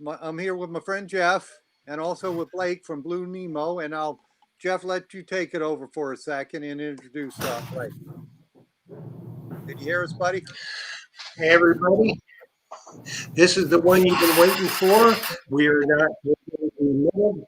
I'm here with my friend Jeff and also with Blake from Blue Nemo. And Jeff, let you take it over for a second and introduce Blake. Can you hear us, buddy? Hey, everybody. This is the one you've been waiting for. We are not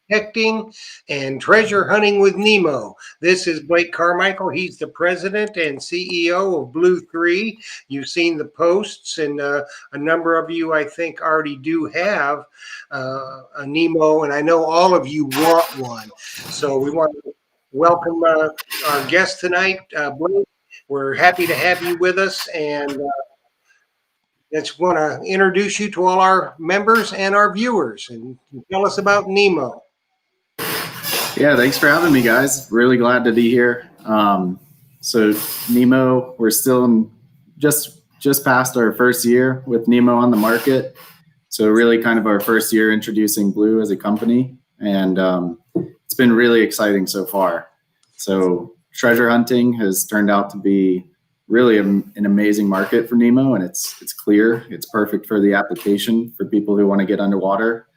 detecting and treasure hunting with Nemo. This is Blake Carmichael. He's the president and CEO of Blue 3. You've seen the posts, and a number of you, I think, already do have a Nemo, and I know all of you want one. So we want to welcome our guest tonight, Blake. We're happy to have you with us, and just want to introduce you to all our members and our viewers and tell us about Nemo. Yeah, thanks for having me, guys. Really glad to be here. So Nemo, we're still just past our first year with Nemo on the market. So really kind of our first year introducing Blue as a company. And it's been really exciting so far. So treasure hunting has turned out to be really an amazing market for Nemo, and it's clear. It's perfect for the application for people who want to get underwater.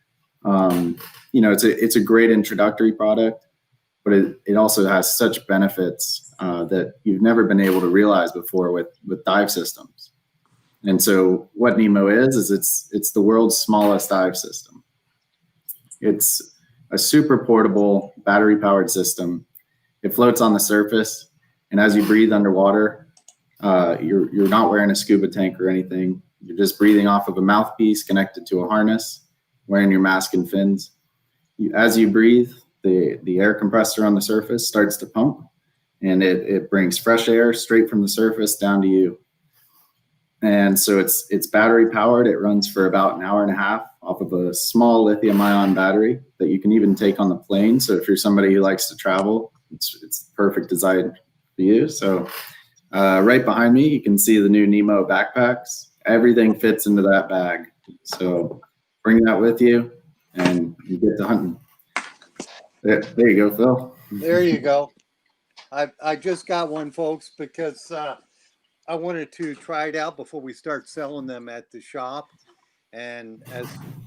It's a great introductory product, but it also has such benefits that you've never been able to realize before with dive systems. And so what Nemo is it's the world's smallest dive system. It's a super portable battery powered system. It floats on the surface, and as you breathe underwater, you're not wearing a scuba tank or anything. You're just breathing off of a mouthpiece connected to a harness, wearing your mask and fins. As you breathe, the air compressor on the surface starts to pump, and it brings fresh air straight from the surface down to you. And so it's battery powered. It runs for about an hour and a half off of a small lithium ion battery that you can even take on the plane. So if you're somebody who likes to travel, it's perfect design for you. So right behind me, you can see the new Nemo backpacks. Everything fits into that bag. So bring that with you and you get to hunting. There you go, Phil. There you go. I just got one, folks, because I wanted to try it out before we start selling them at the shop. And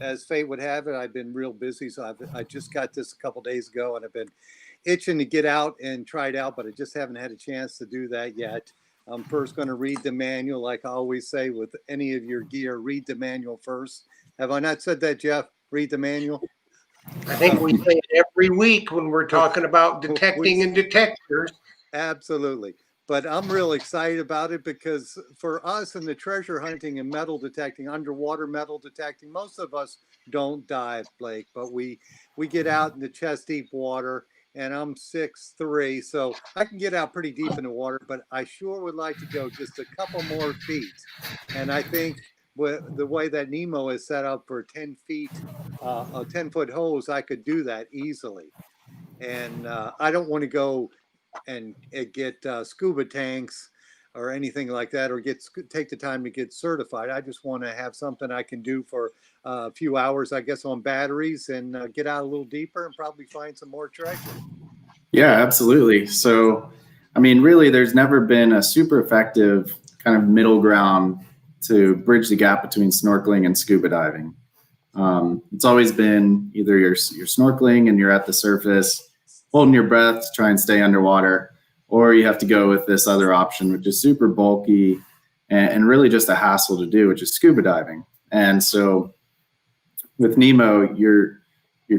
as fate would have it, I've been real busy, so I just got this a couple days ago, and I've been itching to get out and try it out, but I just haven't had a chance to do that yet. I'm first going to read the manual, like I always say with any of your gear. Read the manual first. Have I not said that, Jeff? Read the manual. I think we say it every week when we're talking about detecting and detectors. Absolutely. But I'm real excited about it because for us in the treasure hunting and metal detecting, underwater metal detecting, most of us don't dive, Blake, but we get out in the chest deep water, and I'm 6'3", so I can get out pretty deep in the water, but I sure would like to go just a couple more feet. And I think with the way that Nemo is set up for 10 feet, a 10-foot hose, I could do that easily. And I don't want to go and get scuba tanks or anything like that, or take the time to get certified. I just want to have something I can do for a few hours, I guess, on batteries and get out a little deeper and probably find some more treasure. Yeah, absolutely. So, I mean, really, there's never been a super effective kind of middle ground to bridge the gap between snorkeling and scuba diving. It's always been either you're snorkeling and you're at the surface, holding your breath to try and stay underwater, or you have to go with this other option, which is super bulky and really just a hassle to do, which is scuba diving. And so with Nemo, you're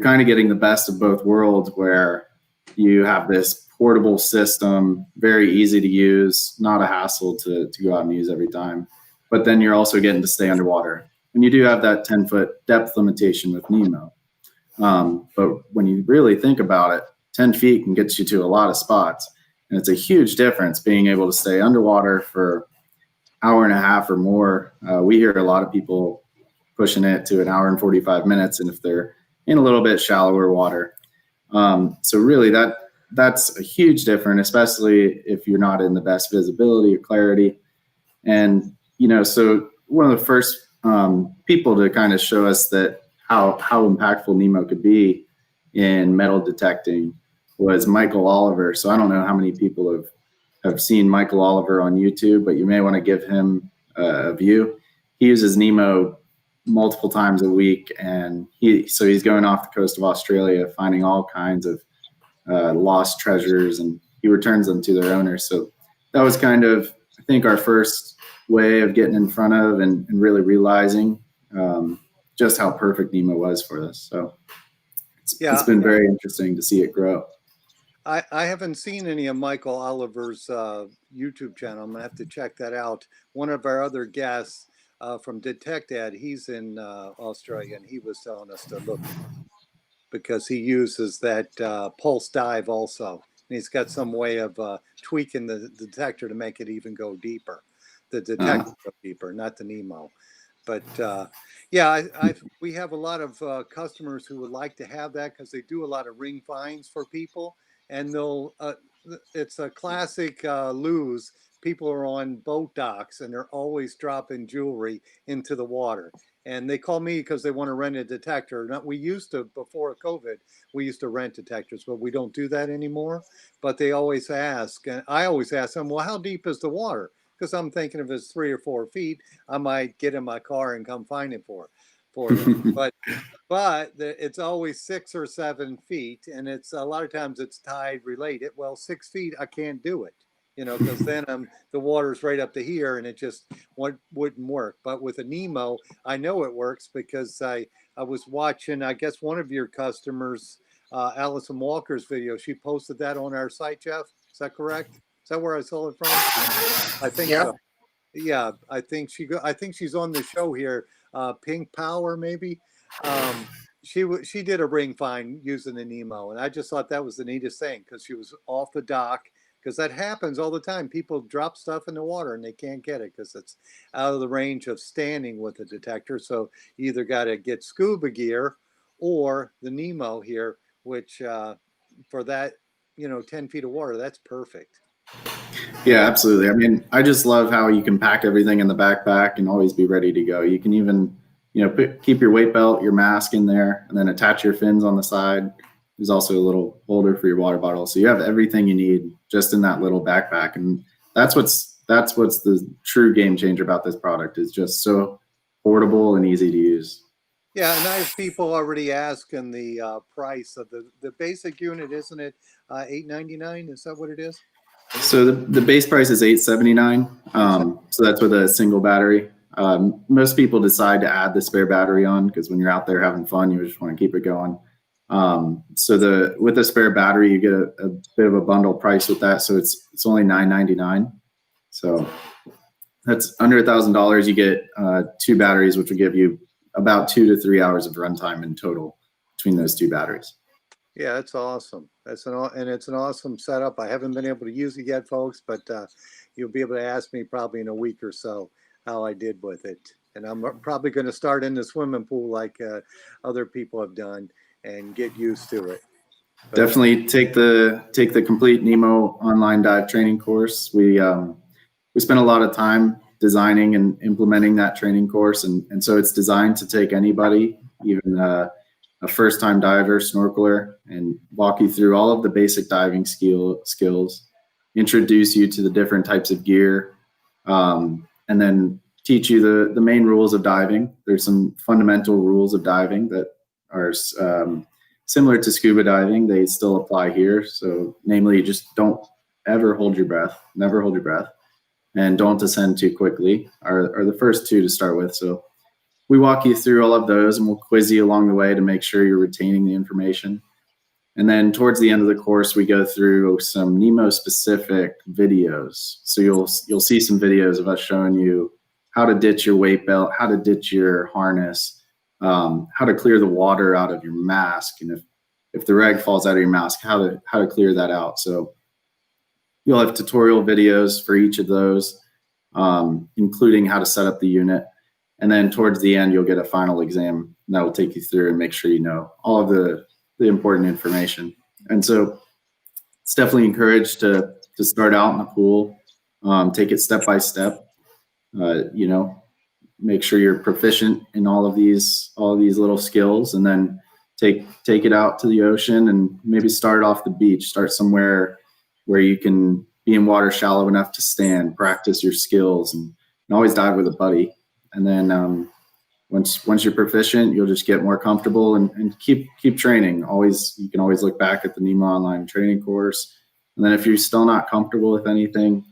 kind of getting the best of both worlds, where you have this portable system, very easy to use, not a hassle to go out and use every time. But then you're also getting to stay underwater. And you do have that 10-foot depth limitation with Nemo. But when you really think about it, 10 feet can get you to a lot of spots. And it's a huge difference being able to stay underwater for an hour and a half or more. We hear a lot of people pushing it to an hour and 45 minutes, and if they're in a little bit shallower water. So really that's a huge difference, especially if you're not in the best visibility or clarity. And, so one of the first people to kind of show us that how impactful Nemo could be in metal detecting was Michael Oliver. So I don't know how many people have seen Michael Oliver on YouTube, but you may want to give him a view. He uses Nemo multiple times a week, and he's going off the coast of Australia, finding all kinds of lost treasures, and he returns them to their owners. So that was kind of, I think, our first way of getting in front of and really realizing just how perfect Nemo was for this. So it's been very interesting to see it grow. I haven't seen any of Michael Oliver's YouTube channel. I'm gonna have to check that out. One of our other guests from Detect Ed, he's in Australia, and he was telling us to look because he uses that pulse dive also. And he's got some way of tweaking the detector to make it even go deeper. The detector go deeper, not the Nemo. But yeah, we have a lot of customers who would like to have that because they do a lot of ring finds for people, and they'll. It's a classic lose. People are on boat docks and they're always dropping jewelry into the water. And they call me because they want to rent a detector. We used to, before COVID, we used to rent detectors, but we don't do that anymore. But they always ask, and I always ask them, well, how deep is the water? Because I'm thinking if it's 3 or 4 feet, I might get in my car and come find it for them. But it's always 6 or 7 feet, and it's a lot of times it's tide related. Well, 6 feet, I can't do it, because then the water's right up to here, and it just wouldn't work. But with a Nemo, I know it works because I was watching, I guess, one of your customers, Allison Walker's video. She posted that on our site, Jeff. Is that correct? Is that where I saw it from? I think so. Yeah, I think she's on the show here. Pink Power, maybe. She did a ring find using the Nemo, and I just thought that was the neatest thing because she was off the dock. Because that happens all the time. People drop stuff in the water and they can't get it because it's out of the range of standing with a detector. So you either got to get scuba gear or the Nemo here, which for that, 10 feet of water, that's perfect. Yeah, absolutely. I mean, I just love how you can pack everything in the backpack and always be ready to go. You can even, keep your weight belt, your mask in there, and then attach your fins on the side. There's also a little holder for your water bottle. So you have everything you need just in that little backpack. And that's what's the true game changer about this product, is just so portable and easy to use. Yeah, and I have people already asking the price of the basic unit, isn't it $899? Is that what it is? So the base price is $879. So that's with a single battery. Most people decide to add the spare battery on because when you're out there having fun, you just want to keep it going. So with the spare battery, you get a bit of a bundle price with that. So it's only $999. So that's under $1,000. You get 2 batteries, which will give you about 2 to 3 hours of runtime in total between those 2 batteries. Yeah, that's awesome. It's an awesome setup. I haven't been able to use it yet, folks, but you'll be able to ask me probably in a week or so how I did with it. And I'm probably going to start in the swimming pool like other people have done and get used to it. But definitely take the complete Nemo online dive training course. We spent a lot of time designing and implementing that training course, and so it's designed to take anybody, even a first-time diver, snorkeler, and walk you through all of the basic diving skills, introduce you to the different types of gear, and then teach you the main rules of diving. There's some fundamental rules of diving that are similar to scuba diving. They still apply here. So namely, just don't ever hold your breath, never hold your breath, and don't descend too quickly are the first 2 to start with. So we walk you through all of those, and we'll quiz you along the way to make sure you're retaining the information. And then towards the end of the course, we go through some Nemo specific videos. So you'll see some videos of us showing you how to ditch your weight belt, how to ditch your harness, how to clear the water out of your mask, and if the rag falls out of your mask, how to clear that out. So you'll have tutorial videos for each of those, including how to set up the unit. And then towards the end, you'll get a final exam that will take you through and make sure you know all of the important information. And so it's definitely encouraged to start out in the pool, take it step by step, make sure you're proficient in all of these little skills, and then take it out to the ocean and maybe start off the beach, start somewhere where you can be in water shallow enough to stand, practice your skills, and always dive with a buddy. And then once you're proficient, you'll just get more comfortable and keep training. You can always look back at the Nemo online training course. And then if you're still not comfortable with anything,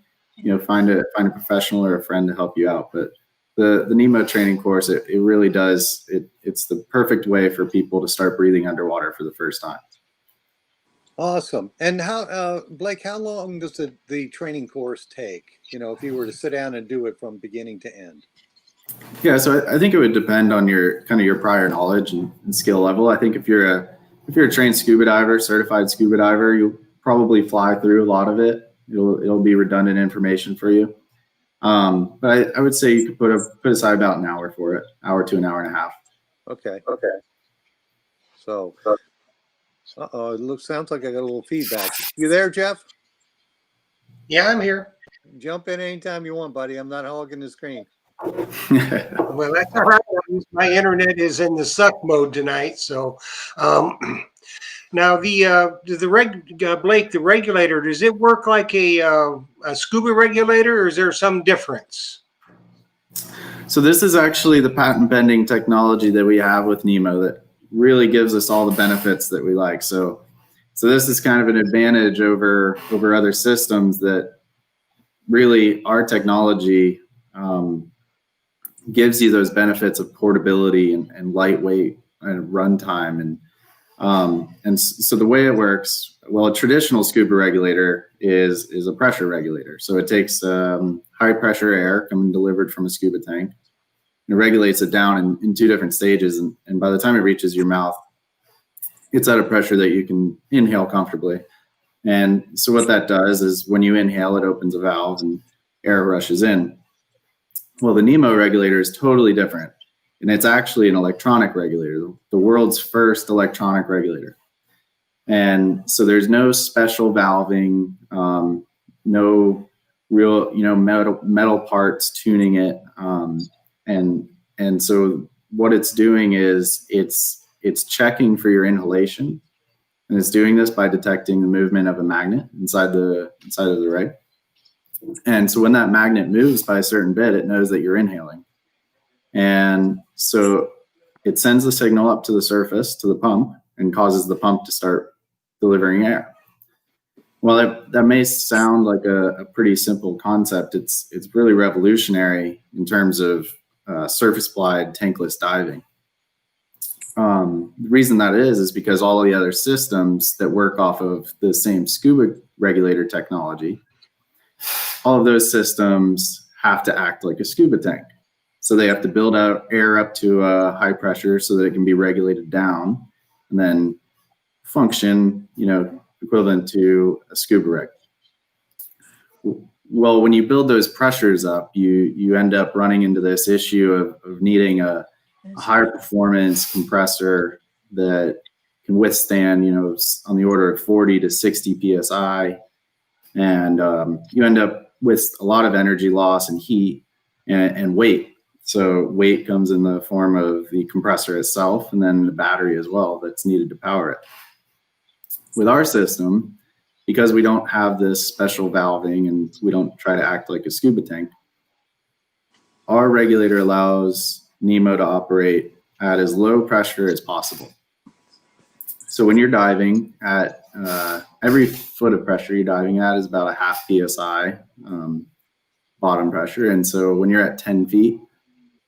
find a professional or a friend to help you out. But the Nemo training course, it really does, it's the perfect way for people to start breathing underwater for the first time. Awesome. And how, Blake, how long does the training course take? If you were to sit down and do it from beginning to end? Yeah, so I think it would depend on your prior knowledge and skill level. I think if you're a trained scuba diver, certified scuba diver, you'll probably fly through a lot of it. It'll be redundant information for you. But I would say you could put aside about an hour for it, hour to an hour and a half. Okay. So, it sounds like I got a little feedback. You there, Jeff? Yeah, I'm here. Jump in anytime you want, buddy. I'm not hogging the screen. Well, that's all right. My internet is in the suck mode tonight. So now Blake, the regulator, does it work like a scuba regulator, or is there some difference? So this is actually the patent pending technology that we have with Nemo that really gives us all the benefits that we like. So this is kind of an advantage over other systems, that really our technology gives you those benefits of portability and lightweight and runtime. And so the way it works, well, a traditional scuba regulator is a pressure regulator. So it takes high pressure air coming delivered from a scuba tank, and it regulates it down in two different stages. And by the time it reaches your mouth, it's at a pressure that you can inhale comfortably. And so what that does is when you inhale, it opens a valve and air rushes in. Well, the Nemo regulator is totally different, and it's actually an electronic regulator, the world's first electronic regulator. And so there's no special valving, no real, metal parts tuning it. And so what it's doing is it's checking for your inhalation, and it's doing this by detecting the movement of a magnet inside of the rig. And so when that magnet moves by a certain bit, it knows that you're inhaling. And so it sends the signal up to the surface, to the pump, and causes the pump to start delivering air. Well, that may sound like a pretty simple concept. It's really revolutionary in terms of surface applied tankless diving. The reason that is because all of the other systems that work off of the same scuba regulator technology, all of those systems have to act like a scuba tank. So they have to build out air up to a high pressure so that it can be regulated down and then function, equivalent to a scuba rig. Well, when you build those pressures up, you end up running into this issue of needing a higher performance compressor that can withstand, on the order of 40 to 60 PSI. And you end up with a lot of energy loss and heat and weight. So weight comes in the form of the compressor itself and then the battery as well that's needed to power it. With our system, because we don't have this special valving and we don't try to act like a scuba tank, our regulator allows Nemo to operate at as low pressure as possible. So when you're diving at every foot of pressure you're diving at is about a half PSI bottom pressure. And so when you're at 10 feet,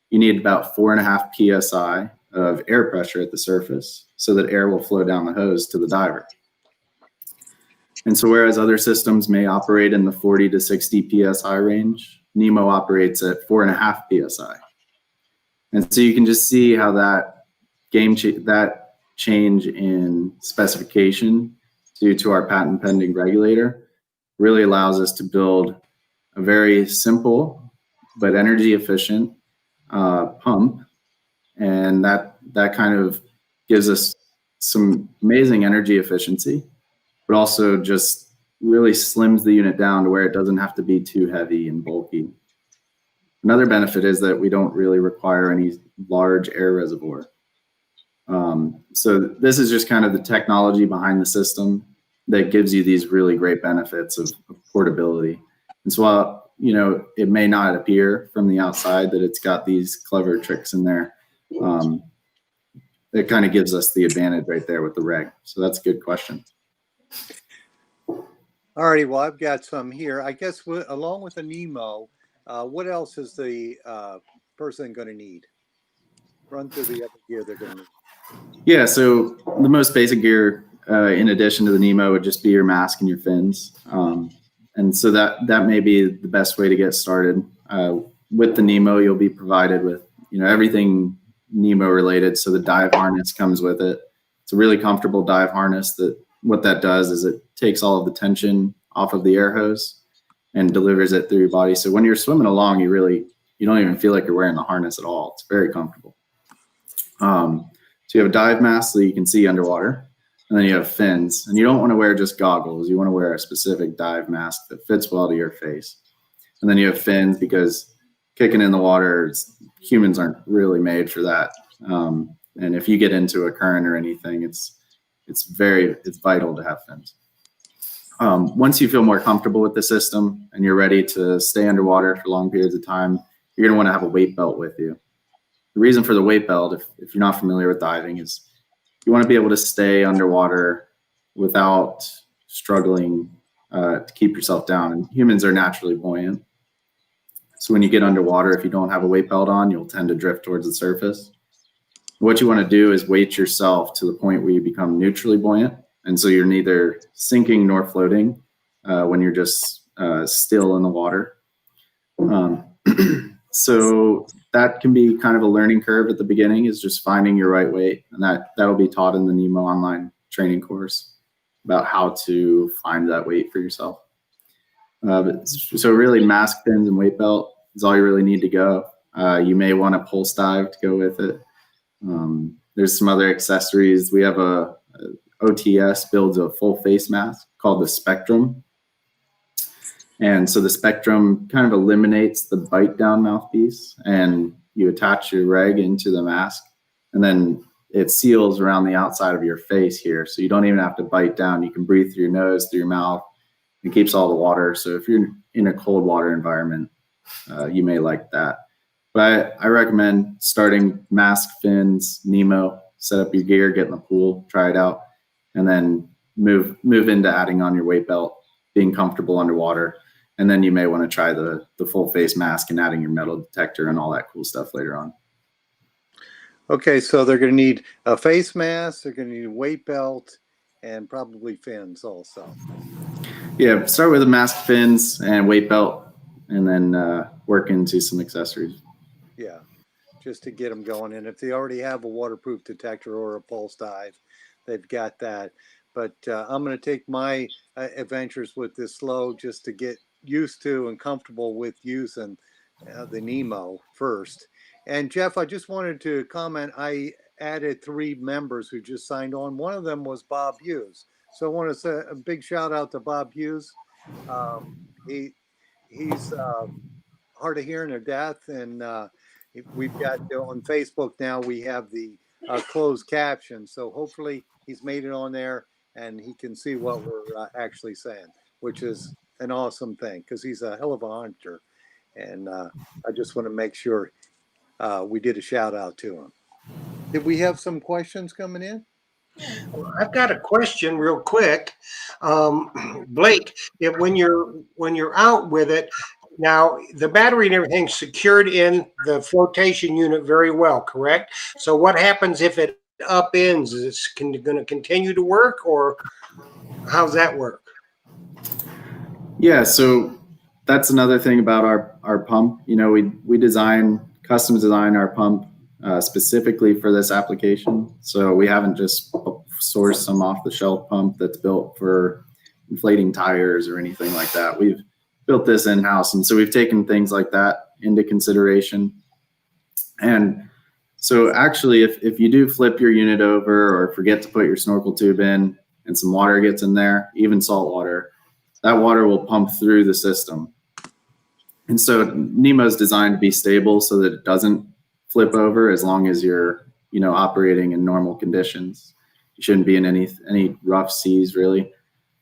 you need about 4.5 PSI of air pressure at the surface so that air will flow down the hose to the diver. And so whereas other systems may operate in the 40 to 60 PSI range, Nemo operates at 4.5 PSI. And so you can just see how that change in specification due to our patent pending regulator really allows us to build a very simple but energy efficient pump. And that kind of gives us some amazing energy efficiency, but also just really slims the unit down to where it doesn't have to be too heavy and bulky. Another benefit is that we don't really require any large air reservoir. So this is just kind of the technology behind the system that gives you these really great benefits of portability. And so while, it may not appear from the outside that it's got these clever tricks in there, It kind of gives us the advantage right there with the reg. So that's a good question. All righty, well, I've got some here. I guess along with the Nemo, what else is the person going to need? Run through the other gear they're going to need. Yeah, so the most basic gear, in addition to the Nemo, would just be your mask and your fins. And so that may be the best way to get started. With the Nemo, you'll be provided with everything Nemo related. So the dive harness comes with it. It's a really comfortable dive harness. That what that does is it takes all of the tension off of the air hose and delivers it through your body. So when you're swimming along, you don't even feel like you're wearing the harness at all. It's very comfortable. So you have a dive mask so you can see underwater, and then you have fins. And you don't want to wear just goggles. You want to wear a specific dive mask that fits well to your face. And then you have fins because kicking in the water, humans aren't really made for that. And if you get into a current or anything, it's vital to have fins. Once you feel more comfortable with the system and you're ready to stay underwater for long periods of time, you're going to want to have a weight belt with you. The reason for the weight belt, if you're not familiar with diving, is you want to be able to stay underwater without struggling to keep yourself down. And humans are naturally buoyant. So when you get underwater, if you don't have a weight belt on, you'll tend to drift towards the surface. What you want to do is weight yourself to the point where you become neutrally buoyant. And so you're neither sinking nor floating when you're just still in the water. So that can be kind of a learning curve at the beginning, is just finding your right weight. And that'll be taught in the Nemo online training course about how to find that weight for yourself. So really mask, fins, and weight belt is all you really need to go. You may want a pulse dive to go with it. There's some other accessories. We have a OTS builds a full face mask called the Spectrum. And so the Spectrum kind of eliminates the bite down mouthpiece, and you attach your reg into the mask, and then it seals around the outside of your face here. So you don't even have to bite down. You can breathe through your nose, through your mouth. It keeps all the water. So if you're in a cold water environment, you may like that. But I recommend starting mask, fins, Nemo, set up your gear, get in the pool, try it out, and then move into adding on your weight belt, being comfortable underwater. And then you may want to try the full face mask and adding your metal detector and all that cool stuff later on. Okay, so they're going to need a face mask, they're going to need a weight belt, and probably fins also. Yeah, start with a mask, fins, and weight belt, and then work into some accessories. Yeah, just to get them going. And if they already have a waterproof detector or a pulse dive, they've got that. But I'm going to take my adventures with this slow just to get used to and comfortable with using the Nemo first. And Jeff, I just wanted to comment, I added 3 members who just signed on. One of them was Bob Hughes. So I want to say a big shout out to Bob Hughes. He's hard of hearing or deaf, and we've got on Facebook now, we have the closed caption. So hopefully he's made it on there and he can see what we're actually saying, which is an awesome thing because he's a hell of a hunter. And I just want to make sure we did a shout out to him. Did we have some questions coming in? I've got a question real quick. Blake, when you're out with it, now the battery and everything's secured in the flotation unit very well, correct? So what happens if it upends? Is it going to continue to work, or how's that work? Yeah, so that's another thing about our pump. We custom design our pump specifically for this application. So we haven't just sourced some off-the-shelf pump that's built for inflating tires or anything like that. We've built this in-house, and so we've taken things like that into consideration. And so actually, if you do flip your unit over or forget to put your snorkel tube in and some water gets in there, even salt water, that water will pump through the system. And so Nemo is designed to be stable so that it doesn't flip over as long as you're, operating in normal conditions. You shouldn't be in any rough seas really.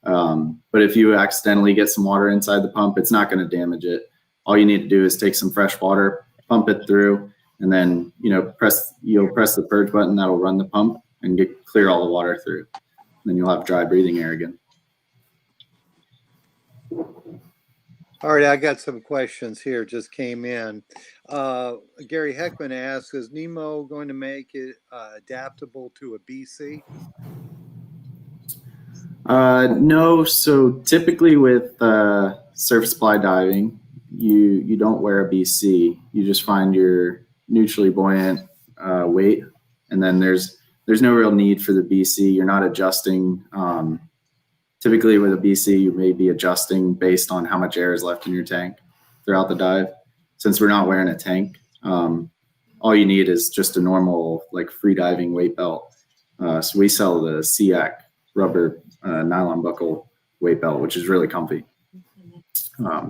But if you accidentally get some water inside the pump, it's not going to damage it. All you need to do is take some fresh water, pump it through, and then you'll press the purge button. That'll run the pump and clear all the water through. Then you'll have dry breathing air again. All right, I got some questions here, just came in. Gary Heckman asks, is Nemo going to make it adaptable to a BC? No. So typically with surface supply diving, you don't wear a BC. You just find your neutrally buoyant weight, and then there's no real need for the BC. You're not adjusting. Typically with a BC, you may be adjusting based on how much air is left in your tank throughout the dive. Since we're not wearing a tank, all you need is just a normal like free diving weight belt. So we sell the SEAC rubber nylon buckle weight belt, which is really comfy.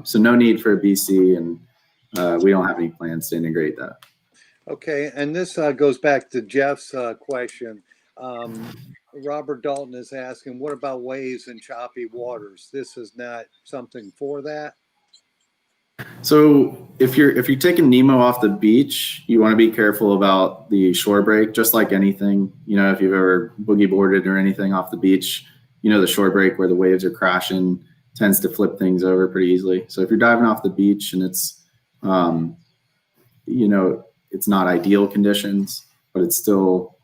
So no need for a BC, and we don't have any plans to integrate that. Okay, and this goes back to Jeff's question. Robert Dalton is asking, what about waves and choppy waters? This is not something for that? So if you're taking Nemo off the beach, you want to be careful about the shore break, just like anything. If you've ever boogie boarded or anything off the beach, the shore break where the waves are crashing tends to flip things over pretty easily. So if you're diving off the beach and it's it's not ideal conditions, but it's still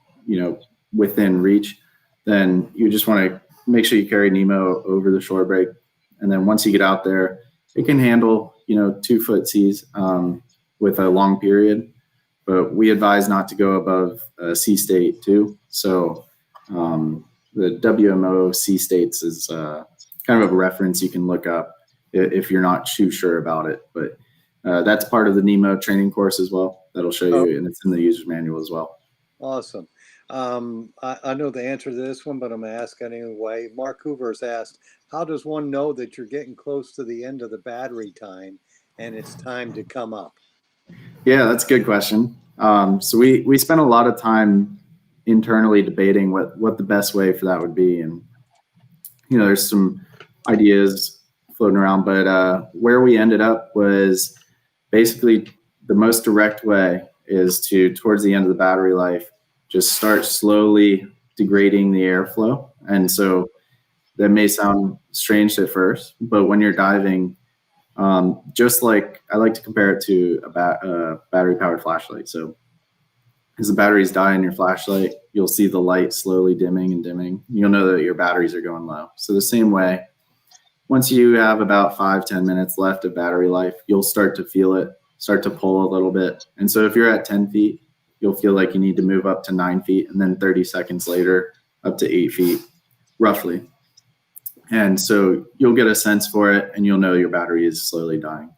within reach, then you just want to make sure you carry Nemo over the shore break. And then once you get out there, it can handle 2 foot seas with a long period, but we advise not to go above sea state 2. So the WMO sea states is kind of a reference you can look up if you're not too sure about it. But that's part of the Nemo training course as well. That'll show you, and it's in the user's manual as well. Awesome. I know the answer to this one, but I'm going to ask anyway. Mark Hoover has asked, how does one know that you're getting close to the end of the battery time and it's time to come up? Yeah, that's a good question. So we spent a lot of time internally debating what the best way for that would be. And, there's some ideas floating around, but where we ended up was basically the most direct way is to, towards the end of the battery life, just start slowly degrading the airflow. And so that may sound strange at first, but when you're diving, just like I like to compare it to a battery powered flashlight. So as the batteries die in your flashlight, you'll see the light slowly dimming and dimming. You'll know that your batteries are going low. So the same way, once you have about 5-10 minutes left of battery life, you'll start to feel it start to pull a little bit. And so if you're at 10 feet, you'll feel like you need to move up to 9 feet, and then 30 seconds later up to 8 feet, roughly. And so you'll get a sense for it, and you'll know your battery is slowly dying.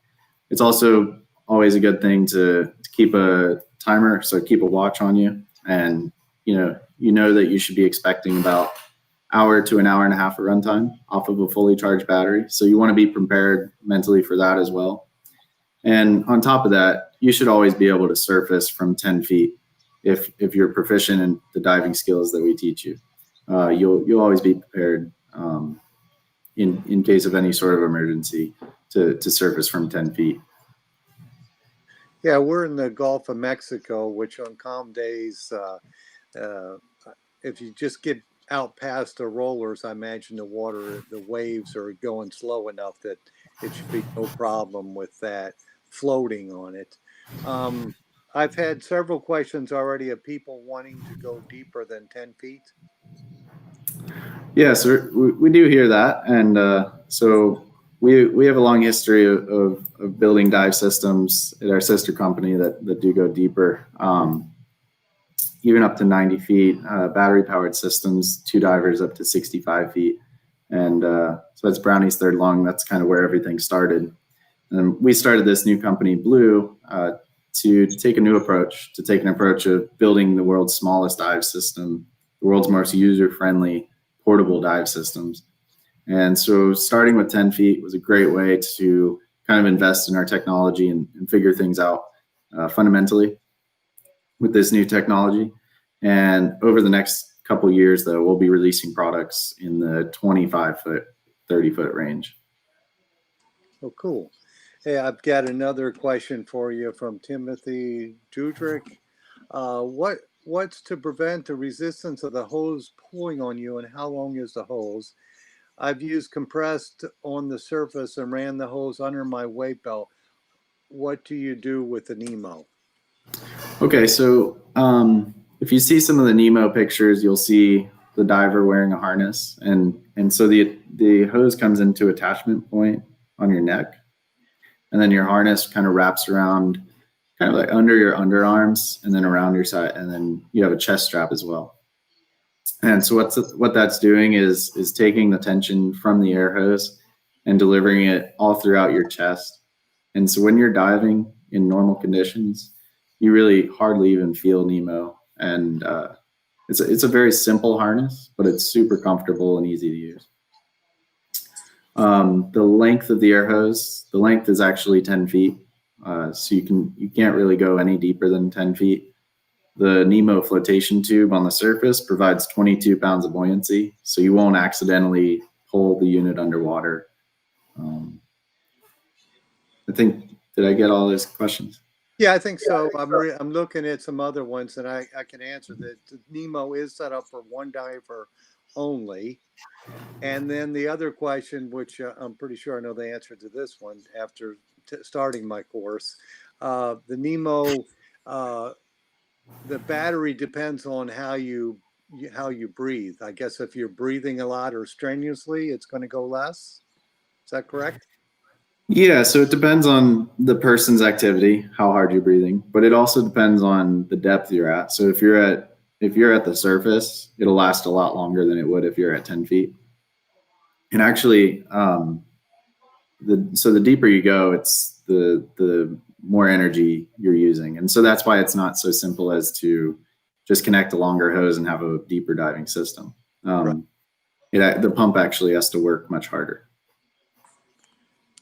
It's also always a good thing to keep a timer, so keep a watch on you, and you know that you should be expecting about hour to an hour and a half of runtime off of a fully charged battery. So you want to be prepared mentally for that as well. And on top of that, you should always be able to surface from 10 feet if you're proficient in the diving skills that we teach you. You'll always be prepared in case of any sort of emergency to surface from 10 feet. Yeah, we're in the Gulf of Mexico, which on calm days, if you just get out past the rollers, I imagine the waves are going slow enough that it should be no problem with that floating on it. I've had several questions already of people wanting to go deeper than 10 feet. Yeah, so we do hear that. And so we have a long history of building dive systems at our sister company that do go deeper, even up to 90 feet, battery powered systems, 2 divers up to 65 feet. And so that's Brownie's third long. That's kind of where everything started. And we started this new company, Blue, to take an approach of building the world's smallest dive system, the world's most user-friendly portable dive systems. And so starting with 10 feet was a great way to kind of invest in our technology and figure things out fundamentally with this new technology. And over the next couple of years, though, we'll be releasing products in the 25-foot, 30-foot range. Oh, cool. Hey, I've got another question for you from Timothy Dudrick. What's to prevent the resistance of the hose pulling on you, and how long is the hose? I've used compressed on the surface and ran the hose under my weight belt. What do you do with the Nemo? Okay, so if you see some of the Nemo pictures, you'll see the diver wearing a harness, and so the hose comes into attachment point on your neck, and then your harness kind of wraps around, kind of like under your underarms, and then around your side, and then you have a chest strap as well. And so what that's doing is taking the tension from the air hose and delivering it all throughout your chest. And so when you're diving in normal conditions, you really hardly even feel Nemo. And it's a very simple harness, but it's super comfortable and easy to use. The length of the air hose, the length is actually 10 feet. So you can't really go any deeper than 10 feet. The Nemo flotation tube on the surface provides 22 pounds of buoyancy, so you won't accidentally pull the unit underwater. Did I get all those questions? Yeah, I think so. I'm looking at some other ones, and I can answer that. The Nemo is set up for one diver only. And then the other question, which I'm pretty sure I know the answer to this one after starting my course, the Nemo, the battery depends on how you breathe. I guess if you're breathing a lot or strenuously, it's going to go less. Is that correct? Yeah, so it depends on the person's activity, how hard you're breathing, but it also depends on the depth you're at. So if you're at the surface, it'll last a lot longer than it would if you're at 10 feet. And actually, the deeper you go, it's the more energy you're using, and so that's why it's not so simple as to just connect a longer hose and have a deeper diving system. Right. The pump actually has to work much harder.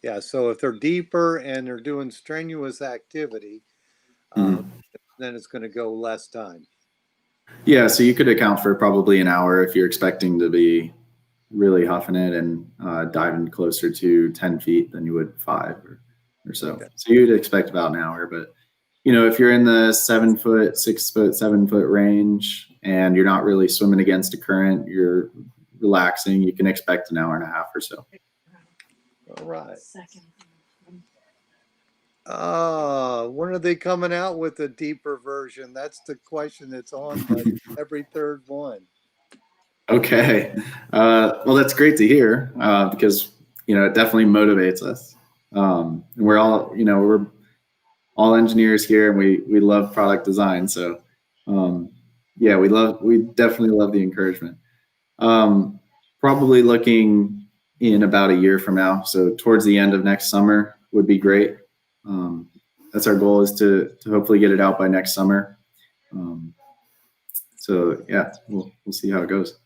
Yeah. So if they're deeper and they're doing strenuous activity, then it's going to go less time. Yeah, so you could account for probably an hour if you're expecting to be really huffing it and diving closer to 10 feet than you would 5 or so. Okay. So you'd expect about an hour, but if you're in the 7 foot, 6 foot, 7 foot range and you're not really swimming against a current, you're relaxing, you can expect an hour and a half or so. All right. When are they coming out with a deeper version? That's the question that's on like every third one. Okay. Well, that's great to hear because, it definitely motivates us. And we're all engineers here and we love product design. So, yeah, we definitely love the encouragement. Probably looking in about a year from now. So towards the end of next summer would be great. That's our goal, is to hopefully get it out by next summer. So yeah, we'll see how it goes.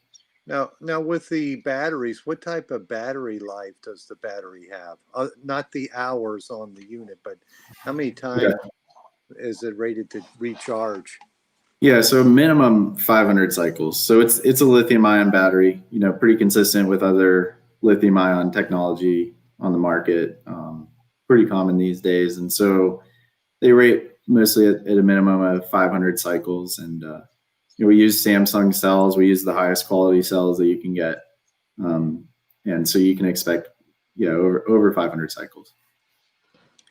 Now with the batteries, what type of battery life does the battery have? Not the hours on the unit, but how many times is it rated to recharge? Yeah, so minimum 500 cycles. So it's a lithium-ion battery, pretty consistent with other lithium-ion technology on the market, pretty common these days. And so they rate mostly at a minimum of 500 cycles. And we use Samsung cells. We use the highest quality cells that you can get. And so you can expect, over 500 cycles.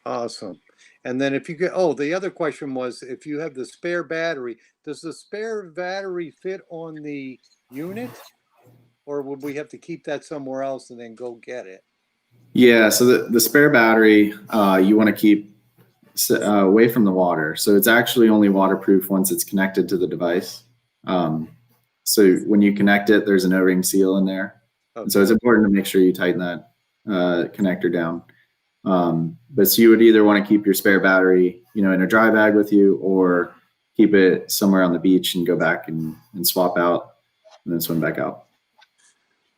Awesome. And then if you get, the other question was, if you have the spare battery, does the spare battery fit on the unit, or would we have to keep that somewhere else and then go get it? Yeah, so the spare battery you want to keep away from the water. So it's actually only waterproof once it's connected to the device. So when you connect it, there's an O-ring seal in there. Okay. So it's important to make sure you tighten that connector down. But so you would either want to keep your spare battery, in a dry bag with you, or keep it somewhere on the beach and go back and swap out and then swim back out.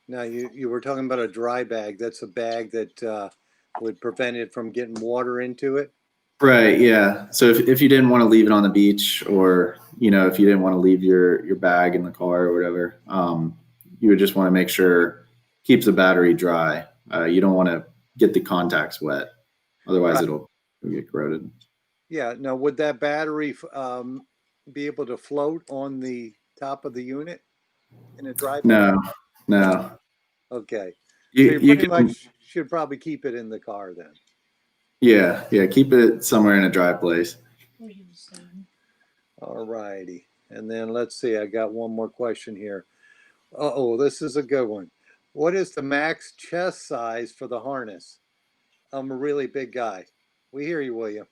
Now you were talking about a dry bag. That's a bag that would prevent it from getting water into it. Right. Yeah. So if you didn't want to leave it on the beach, or, if you didn't want to leave your bag in the car or whatever, you would just want to make sure keeps the battery dry. You don't want to get the contacts wet. Otherwise, Right. it'll get corroded. Yeah. Now, would that battery be able to float on the top of the unit in a dry place? No, no. Okay. So you You pretty can, much should probably keep it in the car then. yeah, keep it somewhere in a dry place. All righty. And then let's see, I got one more question here. Oh, this is a good one. What is the max chest size for the harness? I'm a really big guy. We hear you, William.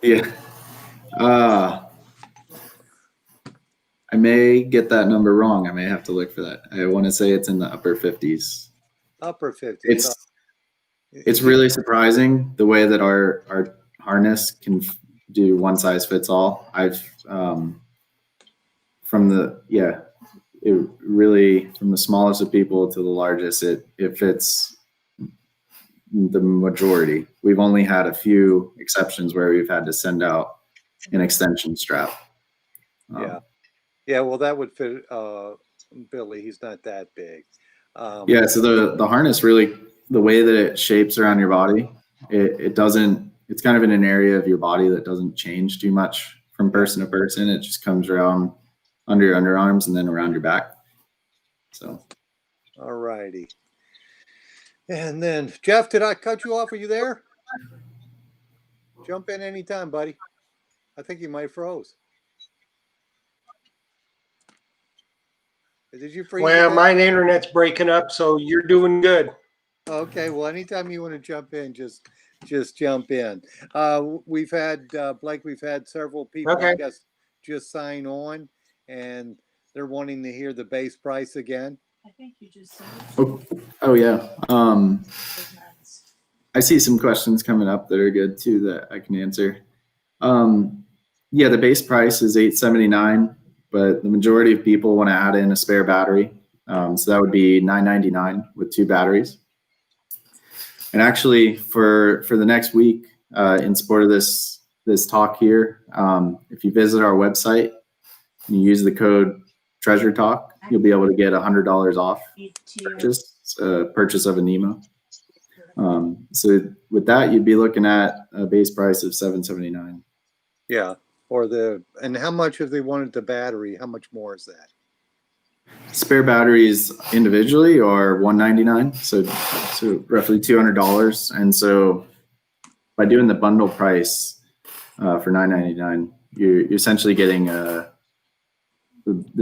Yeah. I may get that number wrong. I may have to look for that. I want to say it's in the upper 50s. Upper 50s. It's really surprising the way that our harness can do one size fits all. I've from the it really, from the smallest of people to the largest, it fits the majority. We've only had a few exceptions where we've had to send out an extension strap. Yeah, well, that would fit Billy. He's not that big. Yeah, so the harness really, the way that it shapes around your body, it doesn't, it's kind of in an area of your body that doesn't change too much from person to person. It just comes around under your underarms and then around your back. So. All righty. And then, Jeff, did I cut you off? Are you there? Jump in anytime, buddy. I think you might froze. Did you freeze? Well, my internet's breaking up, so you're doing good. Okay, well, anytime you want to jump in, just jump in. We've had Blake. We've had several people, I guess, just sign on, and they're wanting to hear the base price again. I think you just said. Oh yeah. I see some questions coming up that are good too that I can answer. Yeah, the base price is $879, but the majority of people want to add in a spare battery. So that would be $999 with 2 batteries. And actually, for the next week, in support of this talk here, if you visit our website and you use the code Treasure Talk, you'll be able to get $100 off purchase of a Nemo. So with that, you'd be looking at a base price of $779. Yeah, and how much if they wanted the battery? How much more is that? Spare batteries individually are $199, so roughly $200. And so by doing the bundle price for $999, you're essentially getting the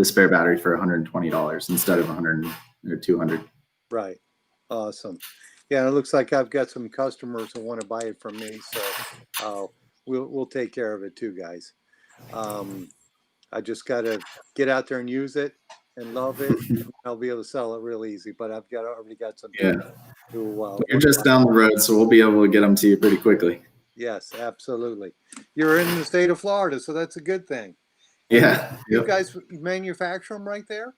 spare battery for $120 instead of $100 or $200. Right. Awesome. Yeah, it looks like I've got some customers who want to buy it from me, so we'll take care of it too, guys. I just got to get out there and use it and love it. I'll be able to sell it real easy, but I've already got some people who you're just down the road, so we'll be able to get them to you pretty quickly. Yes, absolutely. You're in the state of Florida, so that's a good thing. Yeah. You guys manufacture them right there?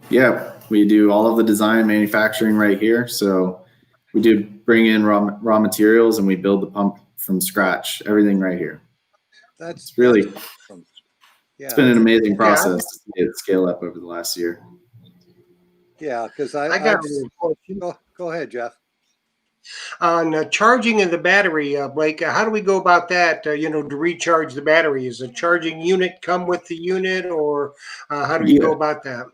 Yeah, we do all of the design manufacturing right here. So we do bring in raw materials and we build the pump from scratch, everything right here. That's really awesome. Yeah. It's been an amazing process to see it scale up over the last year. Yeah, because I got a question. Go ahead, Jeff. On charging of the battery, Blake, how do we go about that, to recharge the battery? Is a charging unit come with the unit, or how do you go about that?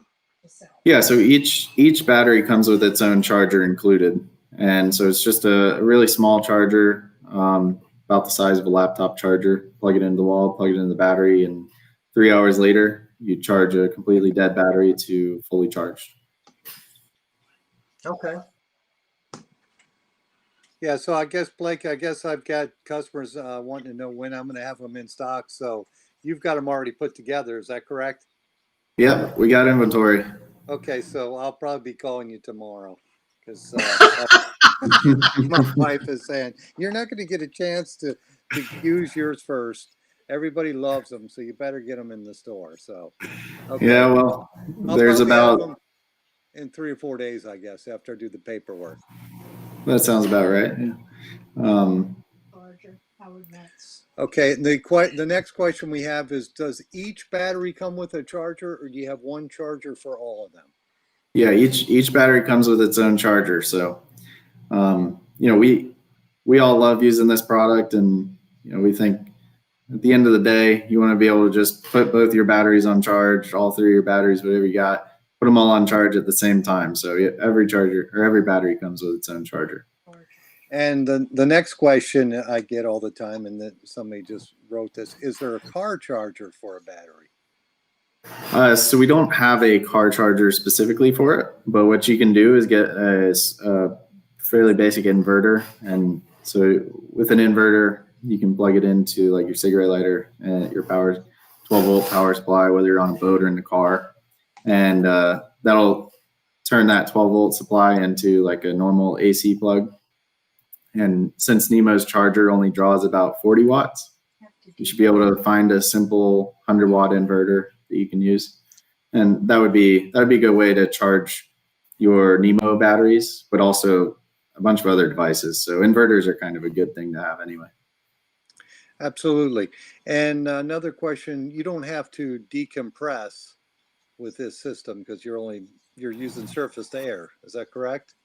Yeah, so each battery comes with its own charger included. And so it's just a really small charger, about the size of a laptop charger. Plug it into the wall, plug it into the battery, and 3 hours later, you charge a completely dead battery to fully charged. Okay. Yeah, so I guess, Blake, I've got customers wanting to know when I'm going to have them in stock. So you've got them already put together. Is that correct? Yeah, we got inventory. Okay, so I'll probably be calling you tomorrow because my wife is saying, you're not going to get a chance to use yours first. Everybody loves them, so you better get them in the store. So, okay. Yeah, well, there's about in 3 or 4 days, I guess, after I do the paperwork. That sounds about right. Yeah. Okay. The next question we have is: does each battery come with a charger, or do you have one charger for all of them? Yeah, each battery comes with its own charger. So, we we all love using this product, and we think at the end of the day, you want to be able to just put both your batteries on charge, all three of your batteries, whatever you got, put them all on charge at the same time. So every charger or every battery comes with its own charger. And the next question I get all the time, and that somebody just wrote this: is there a car charger for a battery? So we don't have a car charger specifically for it, but what you can do is get a fairly basic inverter. And so with an inverter, you can plug it into like your cigarette lighter and your 12-volt power supply, whether you're on a boat or in the car. And that'll turn that 12-volt supply into like a normal AC plug. And since Nemo's charger only draws about 40 watts, you should be able to find a simple 100-watt inverter that you can use. And that'd be a good way to charge your Nemo batteries, but also a bunch of other devices. So inverters are kind of a good thing to have anyway. Absolutely. And another question: you don't have to decompress with this system because you're using surface air. Is that correct?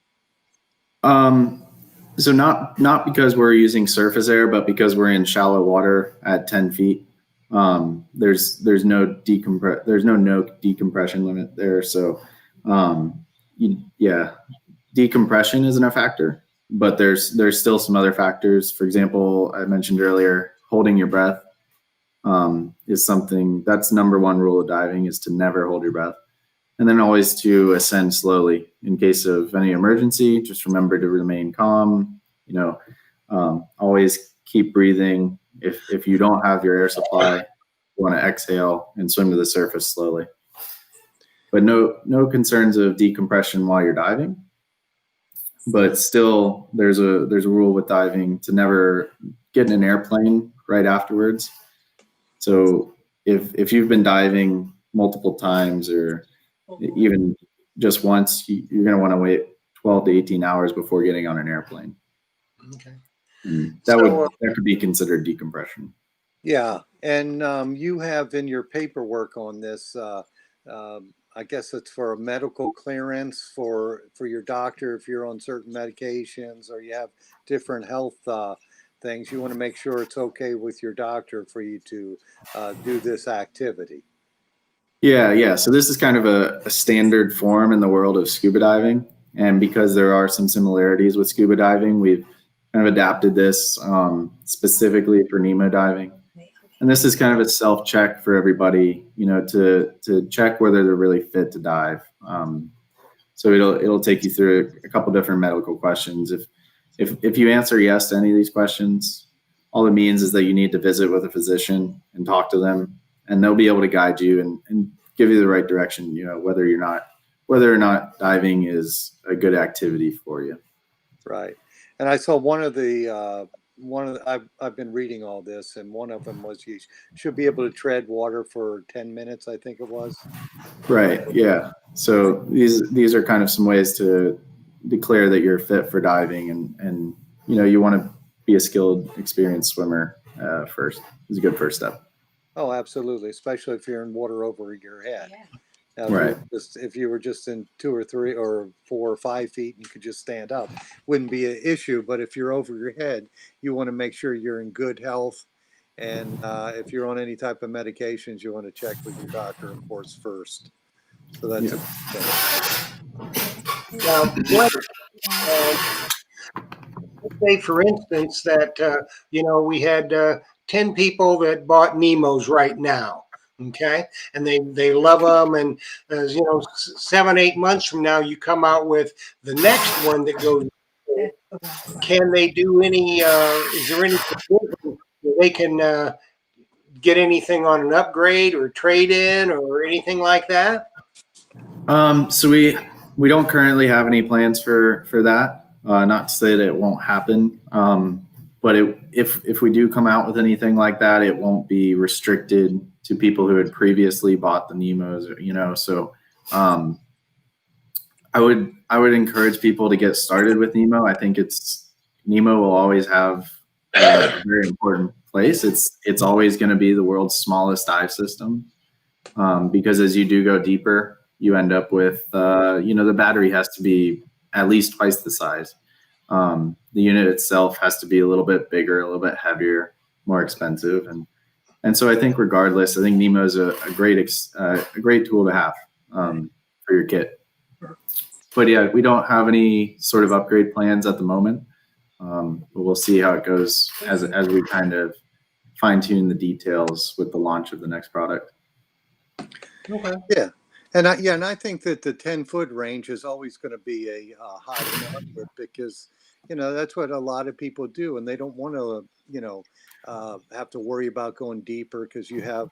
So not because we're using surface air, but because we're in shallow water at 10 feet. There's no decompression limit there. So decompression isn't a factor, but there's still some other factors. For example, I mentioned earlier, holding your breath is something that's number one rule of diving, is to never hold your breath. And then always to ascend slowly. In case of any emergency, just remember to remain calm. Always keep breathing. If you don't have your air supply, you want to exhale and swim to the surface slowly. But no concerns of decompression while you're diving. But still, there's a rule with diving to never get in an airplane right afterwards. So if you've been diving multiple times or even just once, you're going to want to wait 12 to 18 hours before getting on an airplane. Okay. That could be considered decompression. Yeah. And you have in your paperwork on this, I guess it's for a medical clearance for your doctor if you're on certain medications or you have different health things. You want to make sure it's okay with your doctor for you to do this activity. Yeah. So this is kind of a standard form in the world of scuba diving. And because there are some similarities with scuba diving, we've kind of adapted this specifically for Nemo diving. And this is kind of a self-check for everybody, to check whether they're really fit to dive. So it'll take you through a couple different medical questions. If you answer yes to any of these questions, all it means is that you need to visit with a physician and talk to them, and they'll be able to guide you and give you the right direction, whether or not diving is a good activity for you. Right. And I saw I've been reading all this, and one of them was you should be able to tread water for 10 minutes, I think it was. Right. Yeah. So these are kind of some ways to declare that you're fit for diving, and you want to be a skilled, experienced swimmer first. Is a good first step. Oh, absolutely, especially if you're in water over your head. Yeah. Now, Right. if you were just in 2 or 3 or 4 or 5 feet and you could just stand up, wouldn't be an issue. But if you're over your head, you want to make sure you're in good health. And if you're on any type of medications, you want to check with your doctor, of course, first. So that's a good thing. Now, let's say, for instance, that we had 10 people that bought Nemos right now. Okay, and they love them, and as 7-8 months from now, you come out with the next one that goes. Can they do any? Is there any they can get anything on an upgrade or trade in or anything like that? So we don't currently have any plans for that. Not to say that it won't happen, but if we do come out with anything like that, it won't be restricted to people who had previously bought the Nemos. So I would encourage people to get started with Nemo. I think Nemo will always have a very important place. It's always going to be the world's smallest dive system, because as you do go deeper, you end up with the battery has to be at least twice the size. The unit itself has to be a little bit bigger, a little bit heavier, more expensive, and so I think regardless, I think Nemo is a great tool to have for your kit. But yeah, we don't have any sort of upgrade plans at the moment. But we'll see how it goes as we kind of fine tune the details with the launch of the next product. Okay. Yeah. And I think that the 10-foot range is always going to be a high market because, that's what a lot of people do. And they don't want to, have to worry about going deeper because you have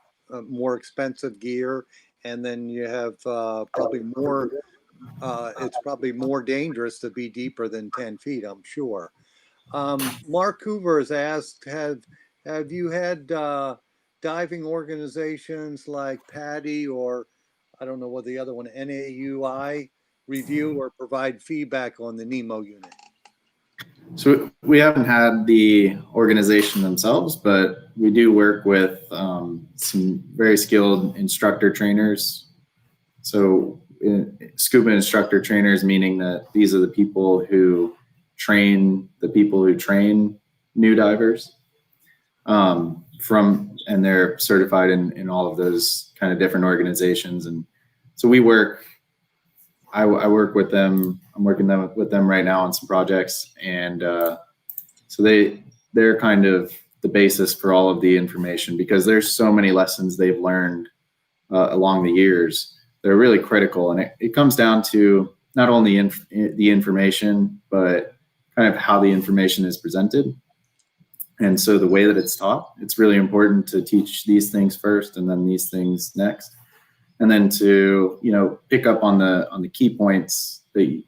more expensive gear. And then you have probably more, it's probably more dangerous to be deeper than 10 feet, I'm sure. Mark Hoover has asked, have you had diving organizations like PADI or I don't know what the other one, NAUI, review or provide feedback on the Nemo unit? So we haven't had the organization themselves, but we do work with some very skilled instructor trainers. So scuba instructor trainers, meaning that these are the people who train new divers and they're certified in all of those kind of different organizations. And so I work with them. I'm working with them right now on some projects, and so they're kind of the basis for all of the information because there's so many lessons they've learned along the years. They're really critical, and it comes down to not only the information, but kind of how the information is presented. And so the way that it's taught, it's really important to teach these things first and then these things next. And then to, pick up on the key points that,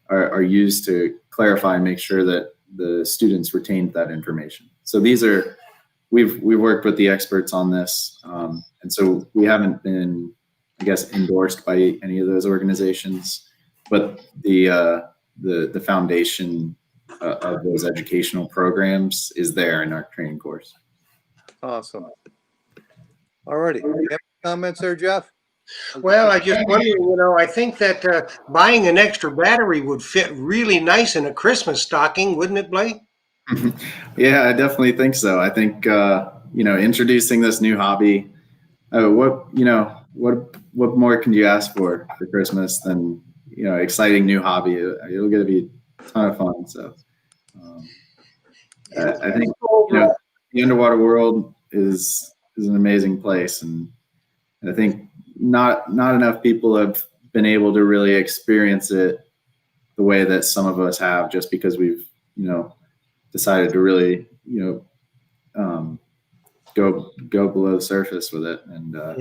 are used to clarify and make sure that the students retained that information. So we've worked with the experts on this. And so we haven't been, I guess, endorsed by any of those organizations, but the foundation of those educational programs is there in our training course. Awesome. All righty. You have comments there, Jeff? Well, I just wonder, I think that buying an extra battery would fit really nice in a Christmas stocking, wouldn't it, Blake? Yeah, I definitely think so. I think, introducing this new hobby, what more can you ask for Christmas than, exciting new hobby? It'll get to be a ton of fun. So I think, the underwater world is an amazing place. And I think not enough people have been able to really experience it the way that some of us have, just because we've, decided to really, go below the surface with it. And I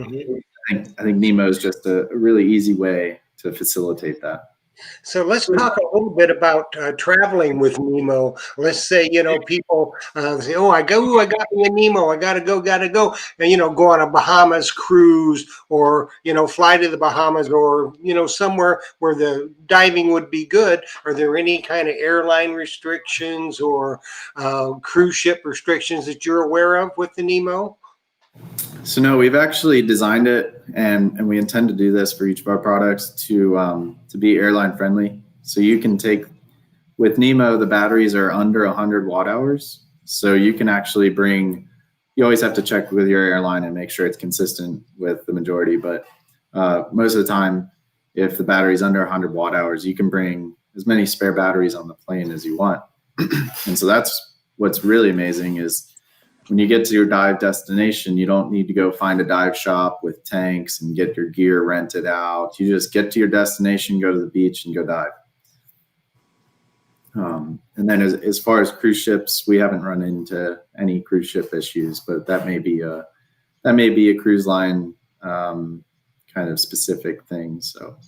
think Nemo is just a really easy way to facilitate that. So let's talk a little bit about traveling with Nemo. Let's say, people say, oh, I got me a Nemo. I got to go. And, go on a Bahamas cruise or, fly to the Bahamas or, somewhere where the diving would be good. Are there any kind of airline restrictions or cruise ship restrictions that you're aware of with the Nemo? So no, we've actually designed it, and we intend to do this for each of our products to be airline friendly. So you can take, with Nemo, the batteries are under 100 watt hours. So you can actually you always have to check with your airline and make sure it's consistent with the majority. But most of the time, if the battery's under 100 watt hours, you can bring as many spare batteries on the plane as you want. And so that's what's really amazing is when you get to your dive destination, you don't need to go find a dive shop with tanks and get your gear rented out. You just get to your destination, go to the beach, and go dive. And then as far as cruise ships, we haven't run into any cruise ship issues, but that may be a cruise line kind of specific thing. So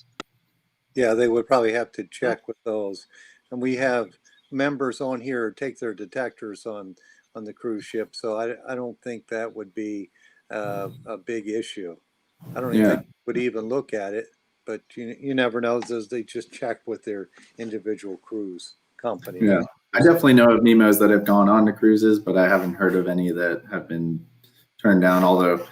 Yeah, they would probably have to check with those. And we have members on here take their detectors on the cruise ship. So I don't think that would be a big issue. I don't even think would even look at it, but you never know, as they just check with their individual cruise company. Yeah, I definitely know of Nemos that have gone on to cruises, but I haven't heard of any that have been turned down. Although,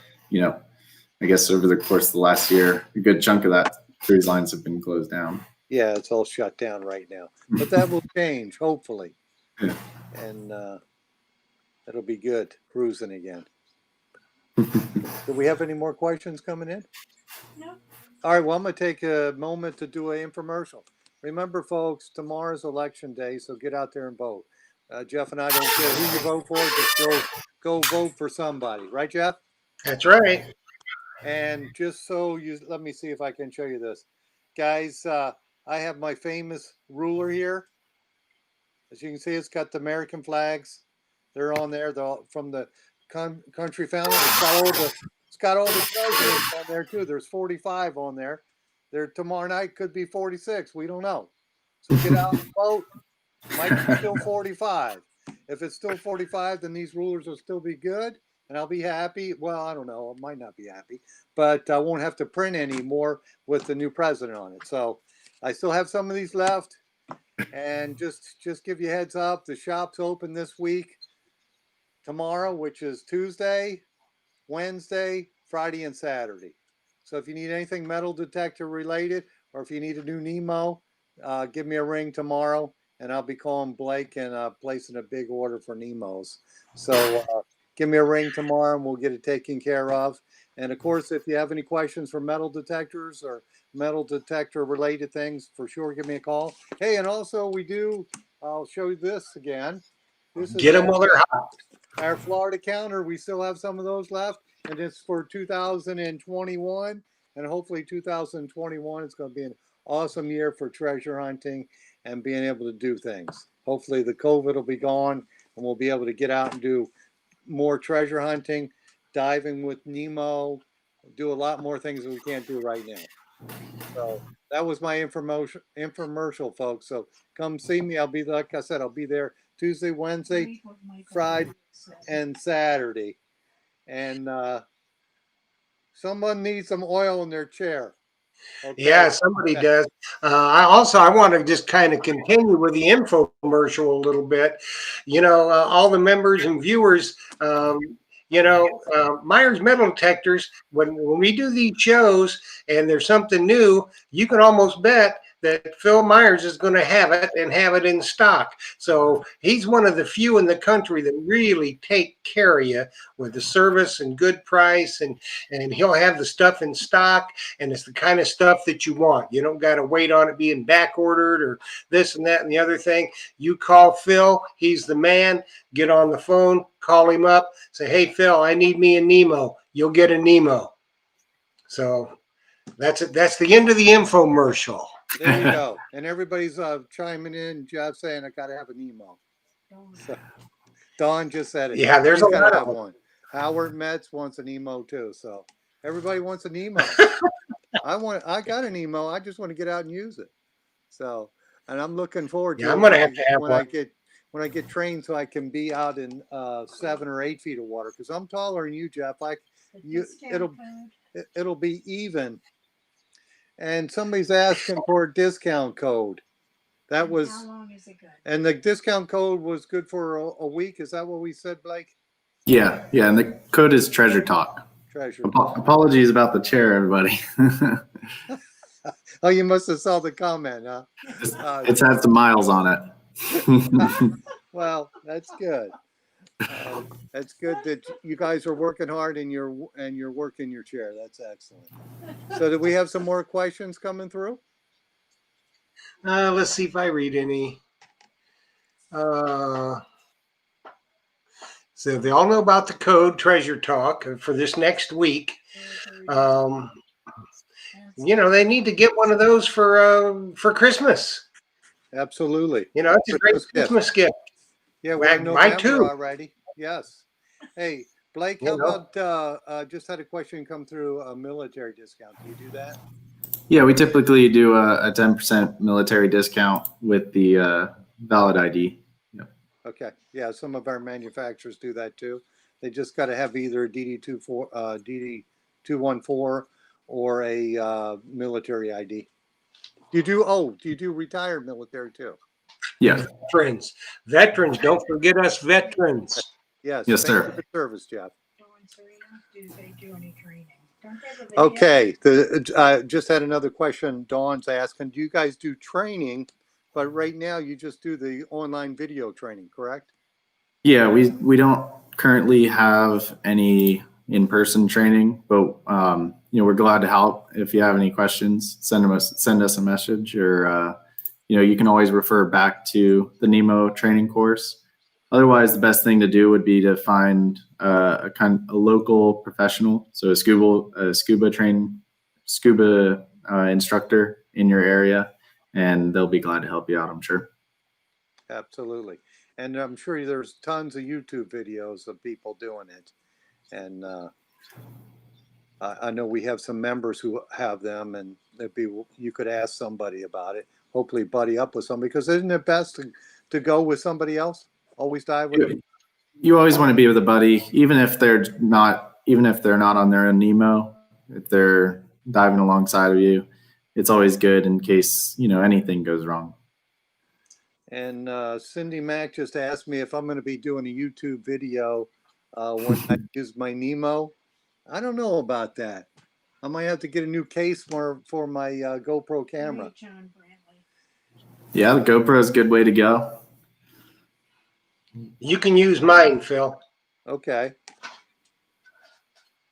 I guess over the course of the last year, a good chunk of that cruise lines have been closed down. Yeah, it's all shut down right now, but that will change hopefully, Yeah. and it'll be good cruising again. Do we have any more questions coming in? No. All right, well, I'm going to take a moment to do an infomercial. Remember, folks, tomorrow's election day, so get out there and vote. Jeff and I don't care who you vote for, just go vote for somebody. Right, Jeff? That's right. And just so you, let me see if I can show you this. Guys, I have my famous ruler here. As you can see, it's got the American flags. They're on there. They're all from the country founding. It's got all the presidents on there too. There's 45 on there. There tomorrow night could be 46. We don't know. So get out and vote. Might be still 45. If it's still 45, then these rulers will still be good, and I'll be happy. Well, I don't know. I might not be happy, but I won't have to print any more with the new president on it. So I still have some of these left. And just give you a heads up, the shop's open this week, tomorrow, which is Tuesday, Wednesday, Friday, and Saturday. So if you need anything metal detector related, or if you need a new Nemo, give me a ring tomorrow, and I'll be calling Blake and placing a big order for Nemos. So give me a ring tomorrow, and we'll get it taken care of. And of course, if you have any questions for metal detectors or metal detector related things, for sure, give me a call. Hey, and also I'll show you this again. This is Get them while they're hot. our Florida counter. We still have some of those left, and it's for 2021, and hopefully 2021 is going to be an awesome year for treasure hunting and being able to do things. Hopefully the COVID will be gone, and we'll be able to get out and do more treasure hunting, diving with Nemo, do a lot more things that we can't do right now. So that was my infomercial, folks. So come see me. I'll be, like I said, I'll be there Tuesday, Wednesday, Read what Michael Friday, said. and Saturday. And someone needs some oil in their chair. Okay. Yeah, somebody does. I want to just kind of continue with the infomercial a little bit. All the members and viewers, Myers Metal Detectors, when we do these shows and there's something new, you can almost bet that Phil Myers is going to have it and have it in stock. So he's one of the few in the country that really take care of you with the service and good price, and he'll have the stuff in stock, and it's the kind of stuff that you want. You don't got to wait on it being back ordered or this and that and the other thing. You call Phil, he's the man. Get on the phone, call him up, say, hey, Phil, I need me a Nemo. You'll get a Nemo. So that's it. That's the end of the infomercial. There you go. And everybody's chiming in, Jeff saying I got to have a Nemo. So, Don just said it. Yeah, there's He's a got lot to of have them. one. Howard Metz wants a Nemo too. So everybody wants a Nemo. I got a Nemo. I just want to get out and use it. So, and I'm looking forward to Yeah, it I'm gonna have to have when one. I get trained so I can be out in 7 or 8 feet of water, because I'm taller than you, Jeff. It'll be even. And somebody's asking for a discount code. That was, How long is it good? and the discount code was good for a week. Is that what we said, Blake? Yeah, and the code is Treasure Talk. Treasure. Apologies about the chair, everybody. Oh, you must have saw the comment, huh? It's had some miles on it. Well, that's good. That's good that you guys are working hard and you're working your chair. That's excellent. So, do we have some more questions coming through? Let's see if I read any. So they all know about the code Treasure Talk for this next week. They need to get one of those for Christmas. Absolutely. It's a great Christmas gift. Yeah, we're in Mine November too. already. Yes. Hey, Blake, how about just had a question come through, a military discount. Do you do that? Yeah, we typically do a 10% military discount with the valid ID. Yep. Okay. Yeah, some of our manufacturers do that too. They just got to have either a DD214 or a military ID. Do you do retired military too? Yeah. Veterans, don't forget us veterans. Yes. Yes, Thank sir. you for service, Jeff. Do they do any training? Don't they have a video? Okay, just had another question. Dawn's asking, do you guys do training? But right now you just do the online video training, correct? Yeah, we don't currently have any in-person training, but we're glad to help. If you have any questions, send us a message, or you can always refer back to the Nemo training course. Otherwise, the best thing to do would be to find a local professional, so a scuba instructor in your area, and they'll be glad to help you out, I'm sure. Absolutely. And I'm sure there's tons of YouTube videos of people doing it. And I know we have some members who have them, and you could ask somebody about it. Hopefully buddy up with somebody, because isn't it best to go with somebody else? Always dive with them? You always want to be with a buddy, even if they're not on their own Nemo. If they're diving alongside of you, it's always good in case anything goes wrong. And Cindy Mack just asked me if I'm going to be doing a YouTube video when I use my Nemo. I don't know about that. I might have to get a new case for my GoPro camera. Right, John Brantley. Yeah, the GoPro is a good way to go. You can use mine, Phil. Okay.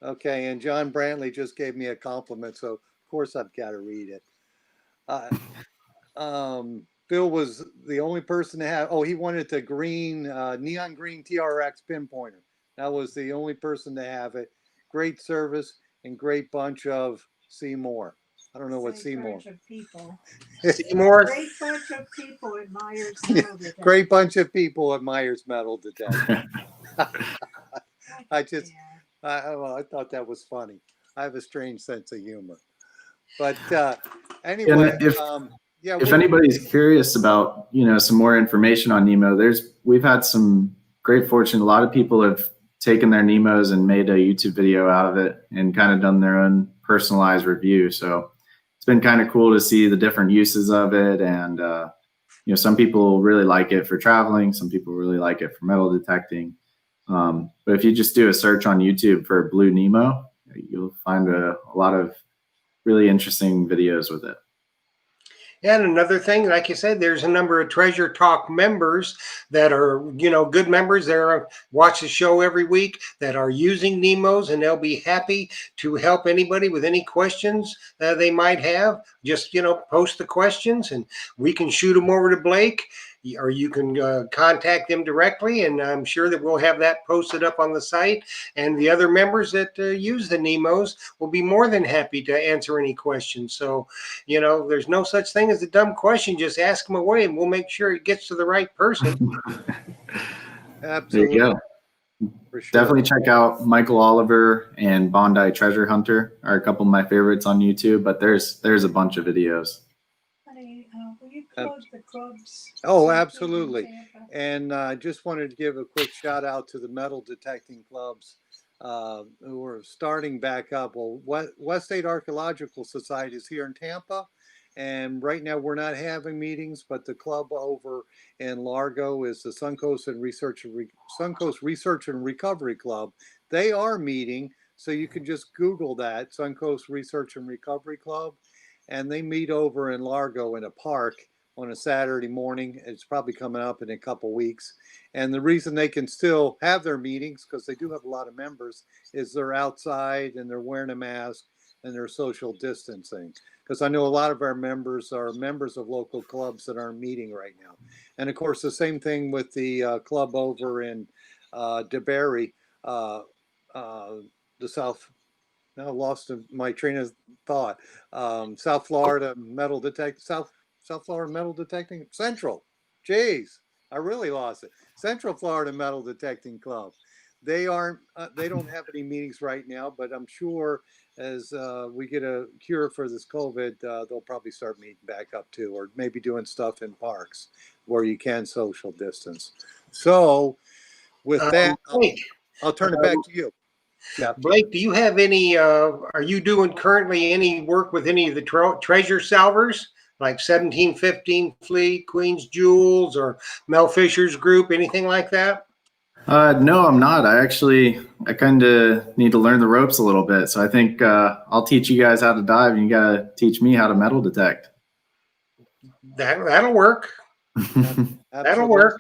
Okay, and John Brantley just gave me a compliment, so of course I've got to read it. Bill was the only person to have, he wanted the green, neon green TRX pinpointer. That was the only person to have it. Great service and great bunch of Seymour. I don't know what Seymour. Bunch of people. Seymour. Great bunch of people at Myers Metal Detector. Great bunch of people at Myers Metal Detector. I thought that was funny. I have a strange sense of humor. But anyway, if anybody's curious about some more information on Nemo, we've had some great fortune. A lot of people have taken their Nemos and made a YouTube video out of it and kind of done their own personalized review. So it's been kind of cool to see the different uses of it. And some people really like it for traveling, some people really like it for metal detecting. But if you just do a search on YouTube for Blue Nemo, you'll find a lot of really interesting videos with it. And another thing, like you said, there's a number of Treasure Talk members that are, good members that watch the show every week that are using Nemos, and they'll be happy to help anybody with any questions they might have. Just, post the questions and we can shoot them over to Blake, or you can contact them directly, and I'm sure that we'll have that posted up on the site. And the other members that use the Nemos will be more than happy to answer any questions. So, there's no such thing as a dumb question. Just ask them away, and we'll make sure it gets to the right person. Absolutely. There you go. For sure. Definitely check out Michael Oliver and Bondi Treasure Hunter are a couple of my favorites on YouTube, but there's a bunch of videos. Honey, will you plug the clubs? Oh, absolutely. And I just wanted to give a quick shout out to the metal detecting clubs who are starting back up. Well, West State Archaeological Society is here in Tampa. And right now we're not having meetings, but the club over in Largo is the Suncoast Research and Recovery Club. They are meeting, so you can just Google that, Suncoast Research and Recovery Club. And they meet over in Largo in a park on a Saturday morning. It's probably coming up in a couple weeks. And the reason they can still have their meetings, because they do have a lot of members, is they're outside and they're wearing a mask and they're social distancing. Because I know a lot of our members are members of local clubs that aren't meeting right now. And of course, the same thing with the club over in DeBerry, the South. Now lost my train of thought. South Florida Metal Detecting, South Florida Metal Detecting Central. Jeez, I really lost it. Central Florida Metal Detecting Club. They don't have any meetings right now, but I'm sure as we get a cure for this COVID, they'll probably start meeting back up too, or maybe doing stuff in parks where you can social distance. So with that, I'll turn it back to you. Yeah. Blake, do you have any, are you doing currently any work with any of the treasure salvers, like 1715 Fleet, Queen's Jewels, or Mel Fisher's group, anything like that? No, I'm not. I kind of need to learn the ropes a little bit. So I think I'll teach you guys how to dive, and you got to teach me how to metal detect. That'll work. That'll Absolutely. work.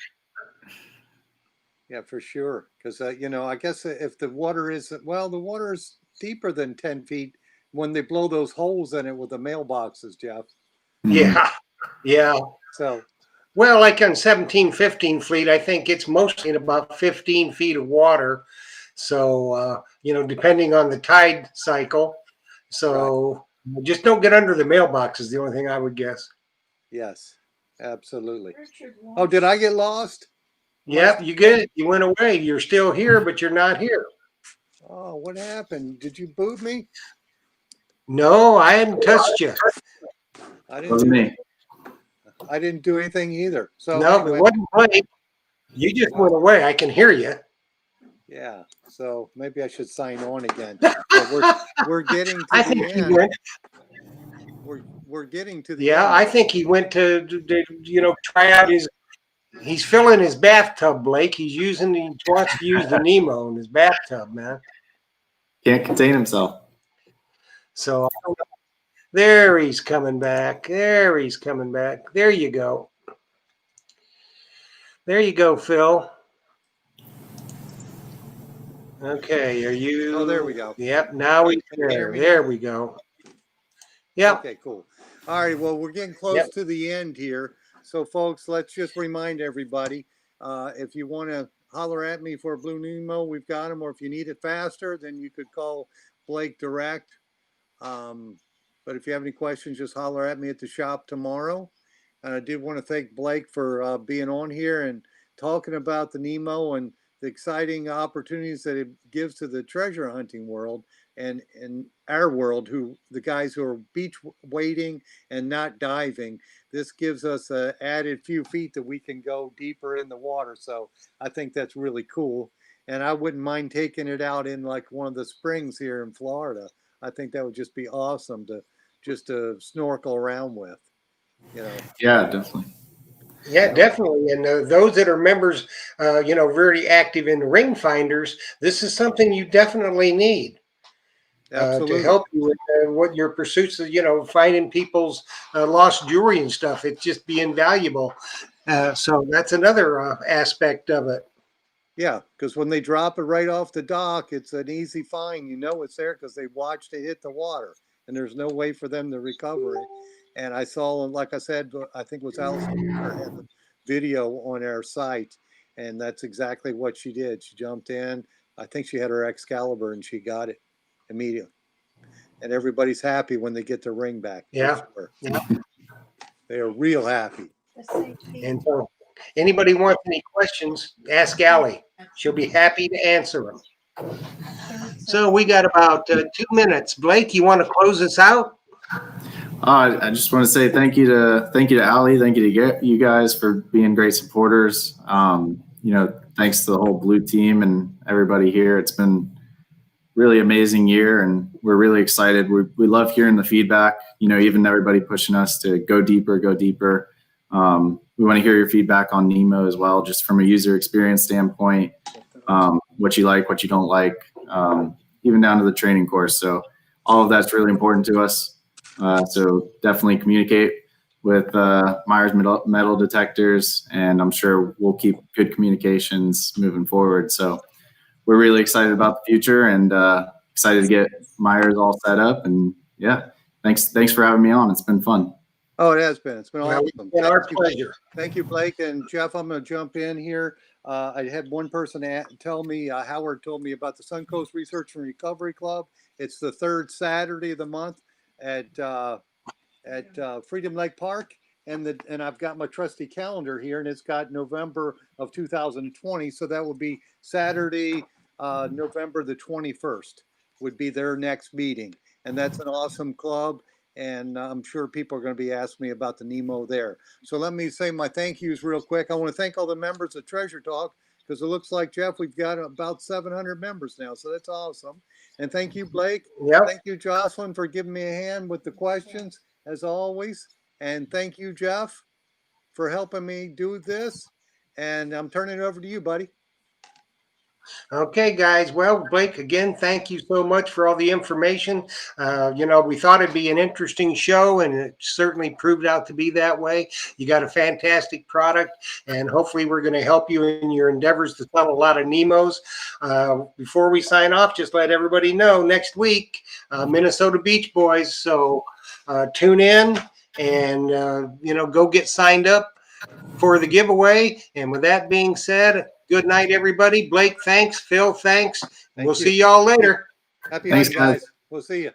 Yeah, for sure. Because, I guess if the water is, well, the water is deeper than 10 feet when they blow those holes in it with the mailboxes, Jeff. Yeah. Yeah. So, Well, like on 1715 fleet, I think it's mostly in about 15 feet of water. So, depending on the tide cycle. So just don't get under the mailbox is the only thing I would guess. yes, absolutely. Richard Oh, did wants- I get lost? Yep, you get it. You went away. You're still here, but you're not here. Oh, what happened? Did you boot me? No, I hadn't touched you. I didn't Wasn't do, me. I didn't do anything either. So No, it anyway, wasn't Blake. You just went away. I can hear you. yeah. So maybe I should sign on again. But we're getting to I the think he end. went. We're getting to the Yeah, end. I think he went to try out his. He's filling his bathtub, Blake. He wants to use the Nemo in his bathtub, man. Can't contain himself. So there he's coming back. There he's coming back. There you go. There you go, Phil. Okay, are you? Oh, there we go. Yep, now he's Can you hear there. me There now? we go. Yep. Okay, cool. All right. Well, we're getting close Yep. to the end here. So, folks, let's just remind everybody if you want to holler at me for a Blue Nemo, we've got them. Or if you need it faster, then you could call Blake direct. But if you have any questions, just holler at me at the shop tomorrow. And I did want to thank Blake for being on here and talking about the Nemo and the exciting opportunities that it gives to the treasure hunting world and in our world, who the guys who are beach wading and not diving. This gives us an added few feet that we can go deeper in the water. So I think that's really cool. And I wouldn't mind taking it out in like one of the springs here in Florida. I think that would just be awesome to snorkel around with. Yeah, definitely. Yeah, definitely. And those that are members, very active in ring finders, this is something you definitely need to Absolutely. help you with what your pursuits of, finding people's lost jewelry and stuff. It's just be invaluable. So that's another aspect of it. Yeah, because when they drop it right off the dock, it's an easy find. You know it's there because they watched it hit the water, and there's no way for them to recover it. And I saw, like I said, I think it was Allison Walker had the video on our site, and that's exactly what she did. She jumped in. I think she had her Excalibur, and she got it immediately. And everybody's happy when they get their ring back. Yeah. For sure. Yeah. They are real happy. the safety. And so anybody wants any questions, ask Allie. She'll be happy to answer them. So we got about 2 minutes. Blake, you want to close us out? I just want to say thank you to Allie, thank you to you guys for being great supporters. Thanks to the whole Blue team and everybody here. It's been really amazing year, and we're really excited. We love hearing the feedback. Even everybody pushing us to go deeper, go deeper. We want to hear your feedback on Nemo as well, just from a user experience standpoint. What you like, what you don't like, even down to the training course. So all of that's really important to us. So definitely communicate with Myers metal detectors, and I'm sure we'll keep good communications moving forward. So we're really excited about the future and excited to get Myers all set up. And yeah, thanks for having me on. It's been fun. Oh, it has been. It's been Well, awesome. it's been our pleasure. Thank you, Blake. And Jeff, I'm going to jump in here. I had one person tell me, Howard told me about the Suncoast Research and Recovery Club. It's the third Saturday of the month at Freedom Lake Park. And I've got my trusty calendar here, and it's got November of 2020. So that would be Saturday, November the 21st would be their next meeting. And that's an awesome club. And I'm sure people are going to be asking me about the Nemo there. So let me say my thank yous real quick. I want to thank all the members of Treasure Talk, because it looks like, Jeff, we've got about 700 members now. So that's awesome. And thank you, Blake. Yep. Thank you, Jocelyn, for giving me a hand with the questions, as always. And thank you, Jeff, for helping me do this. And I'm turning it over to you, buddy. Okay, guys. Well, Blake, again, thank you so much for all the information. We thought it'd be an interesting show, and it certainly proved out to be that way. You got a fantastic product, and hopefully we're going to help you in your endeavors to sell a lot of Nemos. Before we sign off, just let everybody know next week, Minnesota Beach Boys. So tune in and, go get signed up for the giveaway. And with that being said, good night, everybody. Blake, thanks. Phil, thanks. Thank We'll you. see y'all later. Happy Thanks, hunting, guys. guys. We'll see you.